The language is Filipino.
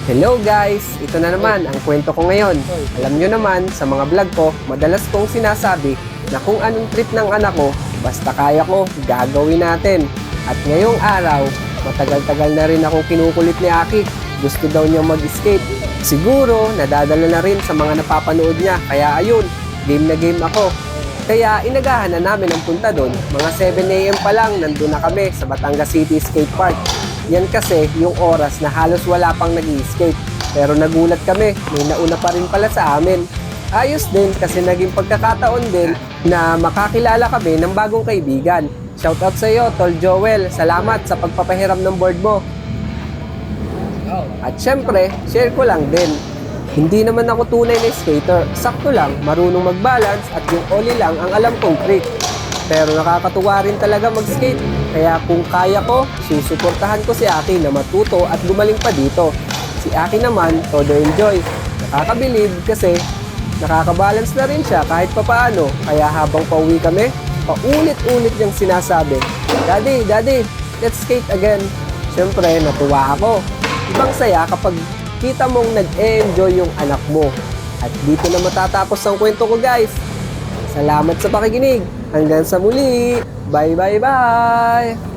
Hello guys! Ito na naman ang kwento ko ngayon. Alam nyo naman, sa mga vlog ko, madalas kong sinasabi na kung anong trip ng anak ko, basta kaya ko, gagawin natin. At ngayong araw, matagal-tagal na rin akong kinukulit ni Aki. Gusto daw niyang mag-skate. Siguro, nadadala na rin sa mga napapanood niya. Kaya ayun, game na game ako. Kaya inagahan na namin ang punta doon. Mga 7 AM pa lang, nandun na kami sa Batangas City Skate Park. Yan kasi yung oras na halos wala pang nag-i-skate. Pero nagulat kami, may nauna pa rin pala sa amin. Ayos din kasi naging pagkakataon din na makakilala kami ng bagong kaibigan. Shoutout sa iyo, Tol Joel. Salamat sa pagpapahiram ng board mo. At syempre, share ko lang din. Hindi naman ako tunay na skater. Sakto lang, marunong mag-balance at yung ollie lang ang alam kong trick. Pero nakakatuwa rin talaga mag-skate. Kaya kung kaya ko, susuportahan ko si Aki na matuto at gumaling pa dito. Si Aki naman, todo enjoy. Nakakabilib kasi nakakabalance na rin siya kahit papaano. Kaya habang pauwi kami, paulit-ulit niyang sinasabi, Daddy, Daddy, let's skate again. Siyempre, natuwa ako. Ibang saya kapag kita mong nag-enjoy yung anak mo. At dito na matatapos ang kwento ko guys. Salamat sa pakikinig. Hanggang sa muli. Bye bye bye.